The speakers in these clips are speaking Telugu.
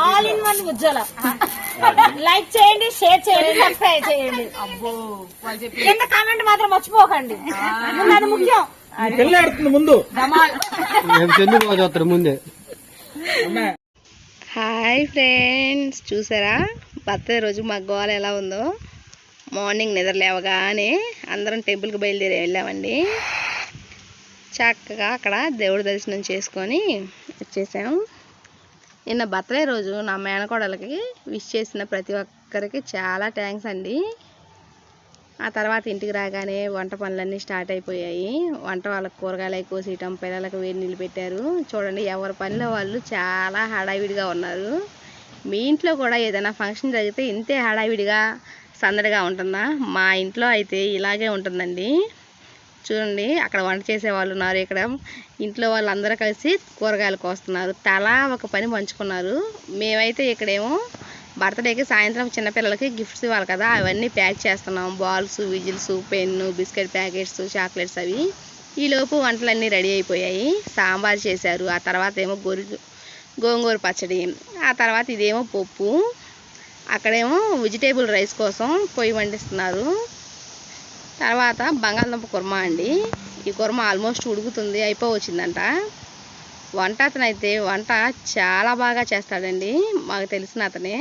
All in one Ujjwala. Like చేయండి, షేర్ చేయండి, సబ్స్క్రైబ్ చేయండి. అబ్బో వాళ్ళు చెప్పి కింద కామెంట్ మాత్రం మర్చిపోకండి, అది ముఖ్యం. పెళ్ళి ఆడుతుంది ముందు ధమాల్. ముందే. హాయ్ ఫ్రెండ్స్, చూసారా బర్త్డే రోజు మా గోల ఎలా ఉందో. మార్నింగ్ నిద్ర లేవగానే అందరం టెంపుల్కి బయలుదేరి వెళ్ళామండి. చక్కగా అక్కడ దేవుడి దర్శనం చేసుకొని వచ్చేసాం. నిన్న బర్త్డే రోజు నా మేనకోడలకి విష్ చేసిన ప్రతి ఒక్కరికి చాలా థ్యాంక్స్ అండి. ఆ తర్వాత ఇంటికి రాగానే వంట పనులన్నీ స్టార్ట్ అయిపోయాయి. వంట వాళ్ళకి కూరగాయలు కోసేయటం, పిల్లలకు వేడి నీళ్ళు పెట్టారు. చూడండి, ఎవరి పనిలో వాళ్ళు చాలా హడావిడిగా ఉన్నారు. మీ ఇంట్లో కూడా ఏదైనా ఫంక్షన్ జరిగితే ఇంతే హడావిడిగా సందడిగా ఉంటుందా? మా ఇంట్లో అయితే ఇలాగే ఉంటుందండి. చూడండి, అక్కడ వంట చేసే వాళ్ళు ఉన్నారు, ఇక్కడ ఇంట్లో వాళ్ళందరూ కలిసి కూరగాయలు కోస్తున్నారు, తలా ఒక పని పంచుకున్నారు. మేమైతే ఇక్కడేమో బర్త్డేకి సాయంత్రం చిన్నపిల్లలకి గిఫ్ట్స్ ఇవ్వాలి కదా, అవన్నీ ప్యాక్ చేస్తున్నాం. Balls, whistles, pen, biscuit packets, chocolates అవి. ఈలోపు వంటలన్నీ రెడీ అయిపోయాయి. సాంబార్ చేశారు, ఆ తర్వాత ఏమో గోంగూర పచ్చడి, ఆ తర్వాత ఇదేమో పప్పు. అక్కడేమో వెజిటేబుల్ రైస్ కోసం పొయ్యి వండిస్తున్నారు. తర్వాత బంగాళదుంప కుర్మా అండి. ఈ కుర్మా ఆల్మోస్ట్ ఉడుకుతుంది, అయిపోవచ్చిందంట. వంట అతనైతే వంట చాలా బాగా చేస్తాడండి, మాకు తెలిసిన అతనే.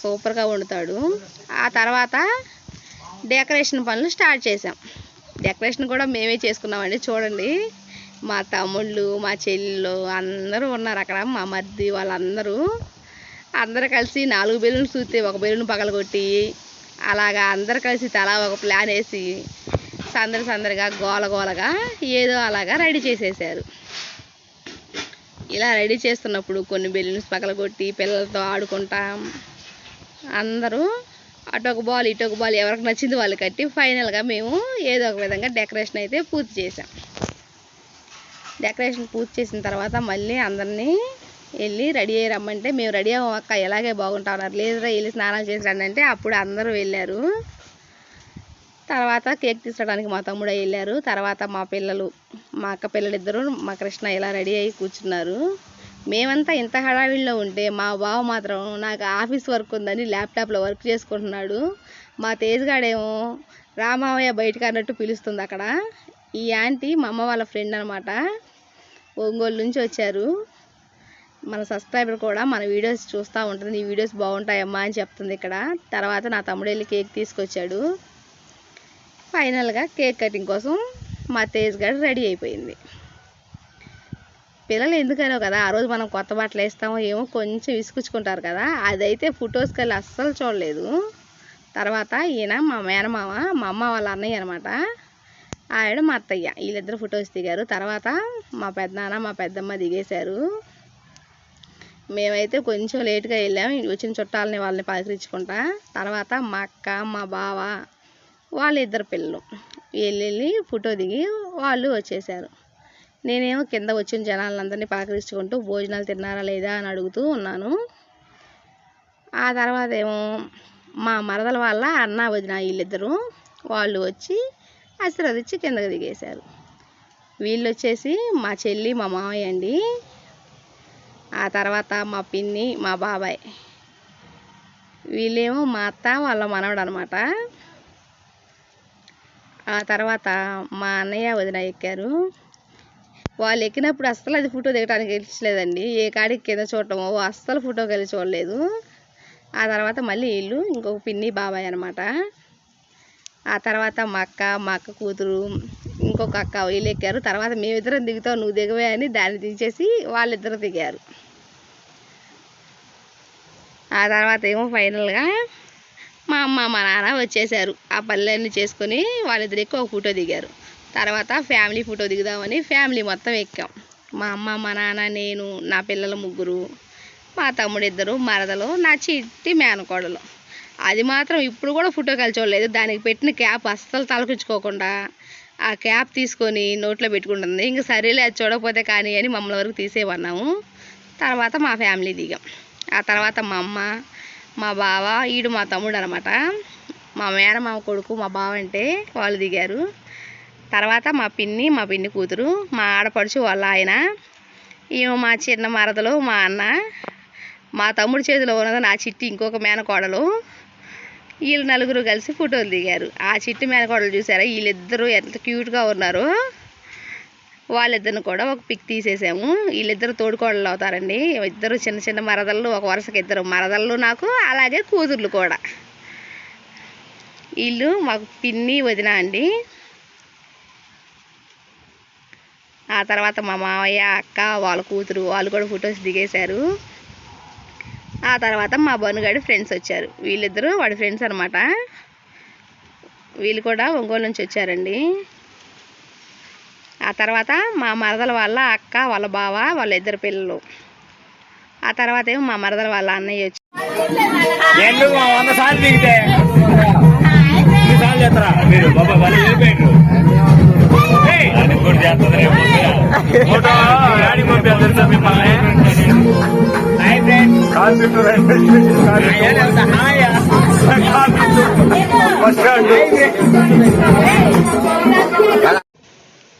సూపర్గా వండుతాడు. ఆ తర్వాత డెకరేషన్ పనులు స్టార్ట్ చేసాం. డెకరేషన్ కూడా మేమే చేసుకున్నామండి. చూడండి, మా తమ్ముళ్ళు, మా చెల్లెళ్ళు అందరూ ఉన్నారు అక్కడ, మా మరిది వాళ్ళందరూ. అందరూ కలిసి 4 బెలూన్స్ చూస్తే ఒక బెలూన్ పగలగొట్టి, అలాగా అందరు కలిసి తలా ఒక ప్లాన్ వేసి సందడిగా గోలగా ఏదో అలాగా రెడీ చేసేసారు. ఇలా రెడీ చేస్తున్నప్పుడు కొన్ని బెలూన్స్ పగలగొట్టి పిల్లలతో ఆడుకుంటా అందరూ అటొక బాల్ ఇటొక బాల్ ఎవరికి నచ్చింది వాళ్ళు కట్టి ఫైనల్గా మేము ఏదో ఒక విధంగా డెకరేషన్ అయితే పూర్తి చేసాం. డెకరేషన్ పూర్తి చేసిన తర్వాత మళ్ళీ అందరినీ వెళ్ళి రెడీ అయ్యి రమ్మంటే మేము రెడీ అవ్వం అక్క, ఎలాగే బాగుంటా ఉన్నారు, లేదురా వెళ్ళి స్నానాలు చేసి రండి అంటే అప్పుడు అందరూ వెళ్ళారు. తర్వాత కేక్ తీసుకోవడానికి మా తమ్ముడు వెళ్ళారు. తర్వాత మా పిల్లలు, మా అక్క పిల్లలిద్దరూ, మా కృష్ణ ఇలా రెడీ అయ్యి కూర్చున్నారు. మేమంతా ఇంత హడావిడిలో ఉంటే మా బావ మాత్రం నాకు ఆఫీస్ వర్క్ ఉందని ల్యాప్టాప్లో వర్క్ చేసుకుంటున్నాడు. మా తేజ్గాడేమో రామావయ్య బయటకు అన్నట్టు పిలుస్తుంది అక్కడ. ఈ ఆంటీ మా అమ్మ వాళ్ళ ఫ్రెండ్ అనమాట, ఒంగోలు నుంచి వచ్చారు. మన సబ్స్క్రైబర్ కూడా మన వీడియోస్ చూస్తూ ఉంటుంది, ఈ వీడియోస్ బాగుంటాయమ్మా అని చెప్తుంది ఇక్కడ. తర్వాత నా తమ్ముడు వెళ్ళి కేక్ తీసుకొచ్చాడు. ఫైనల్గా కేక్ కటింగ్ కోసం మా తేజ్ గారు రెడీ అయిపోయింది. పిల్లలు ఎందుకనో కదా ఆ రోజు మనం కొత్త బట్టలు వేస్తామో ఏమో కొంచెం విసుగుచ్చుకుంటారు కదా, అదైతే ఫొటోస్కి వెళ్ళి అస్సలు చూడలేదు. తర్వాత ఈయన మా మేనమామ, మా అమ్మ వాళ్ళ అన్నయ్య అనమాట, ఆవిడ మా అత్తయ్య, వీళ్ళిద్దరు ఫొటోస్ దిగారు. తర్వాత మా పెద్దనాన్న మా పెద్దమ్మ దిగేశారు. మేమైతే కొంచెం లేట్గా వెళ్ళాము, వచ్చిన చుట్టాలని వాళ్ళని పలకరించుకుంటా. తర్వాత మా అక్క, మా బావ, వాళ్ళిద్దరు పిల్లలు వెళ్ళి ఫోటో దిగి వాళ్ళు వచ్చేసారు. నేనేమో కింద వచ్చిన జనాలందరినీ పలకరించుకుంటూ భోజనాలు తిన్నారా లేదా అని అడుగుతూ ఉన్నాను. ఆ తర్వాత ఏమో మా మరదల వాళ్ళ అన్న వదిన వీళ్ళిద్దరూ వాళ్ళు వచ్చి ఆశీర్వదించి కిందకి దిగేశారు. వీళ్ళు వచ్చేసి మా చెల్లి, మా మామయ్య అండి. ఆ తర్వాత మా పిన్ని, మా బాబాయ్, వీళ్ళేమో మా అత్త వాళ్ళ మనవడు అనమాట. ఆ తర్వాత మా అన్నయ్య వదిన ఎక్కారు. వాళ్ళు ఎక్కినప్పుడు అస్సలు అది ఫోటో దిగడానికి వెళ్ళలేదండి, ఏ కాడికి కింద చూడటమో అస్సలు ఫోటోకి వెళ్ళి చూడలేదు. ఆ తర్వాత మళ్ళీ వీళ్ళు ఇంకొక పిన్ని బాబాయ్ అనమాట. ఆ తర్వాత మా అక్క కూతురు, ఇంకొక అక్క వీళ్ళు ఎక్కారు. తర్వాత మేమిద్దరం దిగుతావు నువ్వు దిగవే అని దాన్ని దించేసి వాళ్ళిద్దరు దిగారు. ఆ తర్వాత ఏమో ఫైనల్గా మా అమ్మ మా నాన్న వచ్చేసారు. ఆ పనులన్నీ చేసుకొని వాళ్ళిద్దరు ఎక్కి ఒక ఫోటో దిగారు. తర్వాత ఫ్యామిలీ ఫోటో దిగుదామని ఫ్యామిలీ మొత్తం ఎక్కాం. మా అమ్మ, మా నాన్న, నేను, నా పిల్లలు ముగ్గురు, మా తమ్ముడు ఇద్దరు, మరదలు, నా చిట్టి మేనకోడలు. అది మాత్రం ఇప్పుడు కూడా ఫోటో కలిసి చూడలేదు. దానికి పెట్టిన క్యాప్ అస్సలు తలపించుకోకుండా ఆ క్యాప్ తీసుకొని నోట్లో పెట్టుకుంటుంది. ఇంక సరేలే అది చూడకపోతే కానీ అని మమ్మల్ని వరకు తీసేవన్నాము. తర్వాత మా ఫ్యామిలీ దిగాం. ఆ తర్వాత మా అమ్మ, మా బావ, ఈడు మా తమ్ముడు అనమాట, మా మేనమామ కొడుకు మా బావ అంటే వాళ్ళు దిగారు. తర్వాత మా పిన్ని కూతురు, మా ఆడపడుచు వాళ్ళ ఆయన, ఈమె మా చిన్న మరదలు, మా అన్న, మా తమ్ముడి చేతిలో ఉన్నది నా చిట్టి ఇంకొక మేనకోడలు. వీళ్ళు నలుగురు కలిసి ఫోటోలు దిగారు. ఆ చిట్టి మేనకోడలు చూసారా, వీళ్ళిద్దరూ ఎంత క్యూట్గా ఉన్నారో. వాళ్ళిద్దరిని కూడా ఒక పిక్ తీసేసాము. వీళ్ళిద్దరు తోడుకోడలు అవుతారండి. ఇద్దరు చిన్న చిన్న మరదళ్ళు, ఒక వరుసకి ఇద్దరు మరదళ్ళు నాకు, అలాగే కూతుర్లు కూడా. వీళ్ళు మాకు పిన్ని వదిన అండి. ఆ తర్వాత మా మావయ్య, అక్క, వాళ్ళ కూతురు వాళ్ళు కూడా ఫొటోస్ దిగేశారు. ఆ తర్వాత మా బనుగాడి ఫ్రెండ్స్ వచ్చారు. వీళ్ళిద్దరూ వాడి ఫ్రెండ్స్ అనమాట. వీళ్ళు కూడా ఒంగోలు నుంచి వచ్చారండి. ఆ తర్వాత మా మరదల వాళ్ళ అక్క, వాళ్ళ బావ, వాళ్ళ ఇద్దరు పిల్లలు. ఆ తర్వాత ఏమో మా మరదల వాళ్ళ అన్నయ్య వచ్చి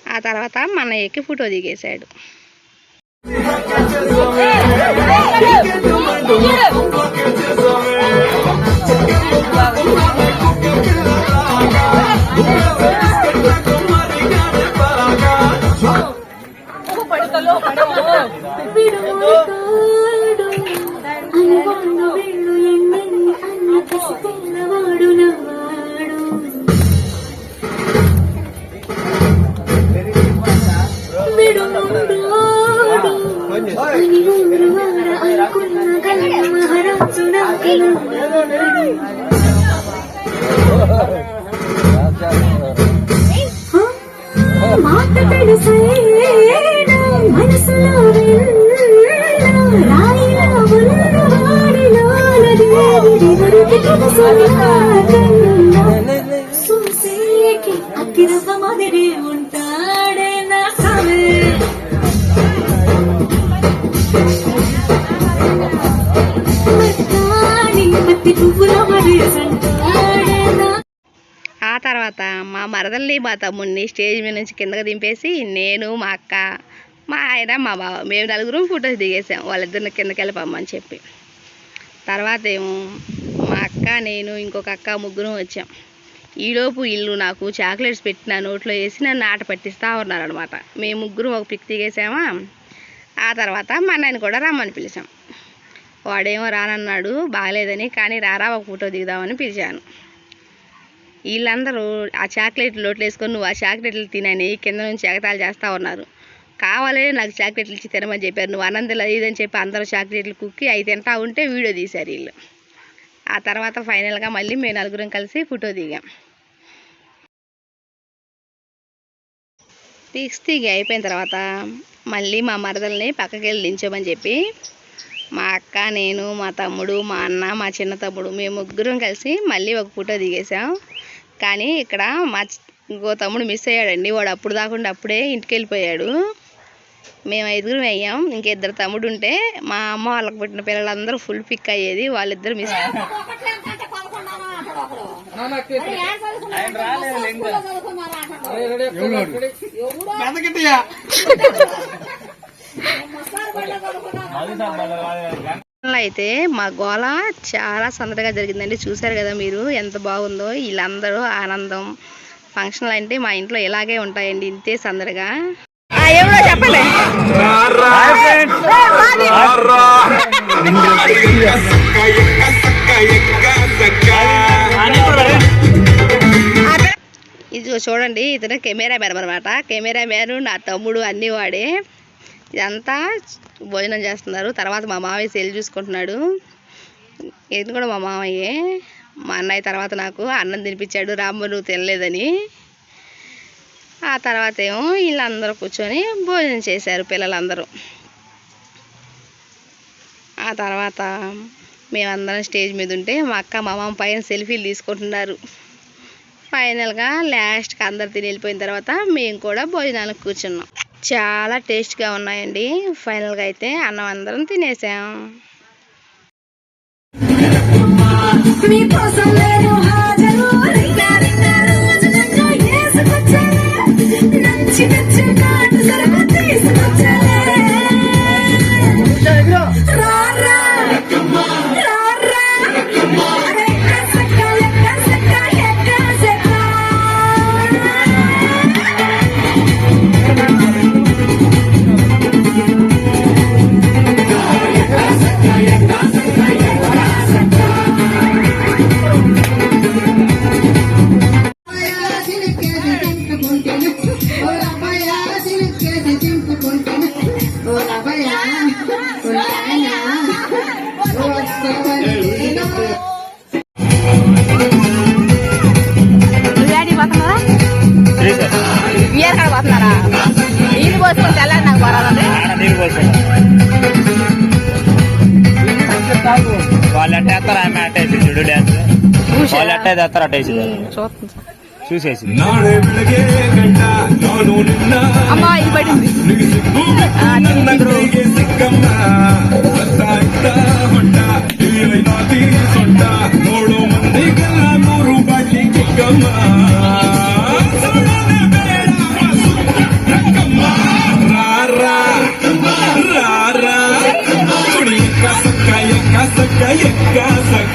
ఆ తర్వాత మా అన్నయ్యకి ఫోటో దిగేశాడు. ఉంటాడే నా ఆ తర్వాత మా మరదల్ని మా తమ్ముడిని స్టేజ్ మీద నుంచి కిందకి దింపేసి నేను, మా అక్క, మా ఆయన, మా బావ మేము నలుగురు ఫొటోస్ దిగేసాం వాళ్ళిద్దరిని కిందకి వెళ్ళిపోమని చెప్పి. తర్వాత ఏమో మా అక్క, నేను, ఇంకొక అక్క ముగ్గురం వచ్చాం. ఈలోపు ఇల్లు నాకు చాక్లెట్స్ పెట్టిన నోట్లో వేసి నన్ను ఆట పట్టిస్తూ ఉన్నారనమాట. మేము ముగ్గురు ఒక పిక్ దిగేసామా. ఆ తర్వాత మా అన్నయ్యని కూడా రమ్మని పిలిచాం. వాడేమో రానన్నాడు బాగాలేదని, కానీ రారా ఒక ఫోటో దిగుదామని పిలిచాను. వీళ్ళందరూ ఆ చాక్లెట్లు లోట్లు వేసుకొని నువ్వు ఆ చాక్లెట్లు తినని కింద నుంచి ఎగతాళి చేస్తూ ఉన్నారు. కావాలని నాకు చాక్లెట్లు ఇచ్చి తినమని చెప్పారు. నువ్వు అన్నందులో ఇదని చెప్పి అందరూ చాక్లెట్లు కుక్కి అవి తింటా ఉంటే వీడియో తీశారు వీళ్ళు. ఆ తర్వాత ఫైనల్గా మళ్ళీ మేము నలుగురం కలిసి ఫోటో దిగాం. దిగి అయిపోయిన తర్వాత మళ్ళీ మా మరదల్ని పక్కకి వెళ్ళి దించమని చెప్పి మా అక్క, నేను, మా తమ్ముడు, మా అన్న, మా చిన్న తమ్ముడు మేము ముగ్గురం కలిసి మళ్ళీ ఒక ఫోటో దిగేసాం. కానీ ఇక్కడ మా ఇంకో తమ్ముడు మిస్ అయ్యాడండి. వాడు అప్పుడు దాకుండా అప్పుడే ఇంటికి వెళ్ళిపోయాడు. మేము 5గురం అయ్యాం. ఇంకిద్దరు తమ్ముడు ఉంటే మా అమ్మ వాళ్ళకి పుట్టిన పిల్లలందరూ ఫుల్ పిక్ అయ్యేది. వాళ్ళిద్దరు మిస్. అయితే మా గోల చాలా సందడిగా జరిగిందండి. చూసారు కదా మీరు ఎంత బాగుందో. వీళ్ళందరూ ఆనందం. ఫంక్షన్లు అంటే మా ఇంట్లో ఇలాగే ఉంటాయండి, ఇంతే సందడిగా. ఎవరో చెప్పలే. ఇది చూడండి, ఇతను కెమెరా మ్యాన్ అనమాట. కెమెరా మ్యాన్ నా తమ్ముడు అన్నీ వాడే. ఇదంతా భోజనం చేస్తున్నారు. తర్వాత మా మావయ్య సెల్ చూసుకుంటున్నాడు. ఇది కూడా మా మావయ్యే. మా అన్నయ్య తర్వాత నాకు అన్నం తినిపించాడు, రామ్మ నువ్వు తినలేదని. ఆ తర్వాత ఏమో వీళ్ళందరూ కూర్చొని భోజనం చేశారు పిల్లలందరూ. ఆ తర్వాత మేమందరం స్టేజ్ మీద ఉంటే మా అక్క, మా మామ పైన సెల్ఫీలు తీసుకుంటున్నారు. ఫైనల్గా లాస్ట్కి అందరు తిని వెళ్ళిపోయిన తర్వాత మేము కూడా భోజనానికి కూర్చున్నాం. చాలా టేస్ట్గా ఉన్నాయండి. ఫైనల్గా అయితే అన్నం అందరం తినేసాం. నువ్వేడికి పోతున్నారా? బియ్యారు కాడ పోతున్నారా? నీళ్ళు పోసుకొని తెల్లారి నాకు పరాలండి. వాళ్ళు ఎట్ట వేస్తారు ఆమె అట్టేసి చూడు డ్యాన్స్ వాళ్ళు ఎట్ట వేస్తారు అట్టేసి చూసేసి అమ్మా ఇది పడింది. Casa,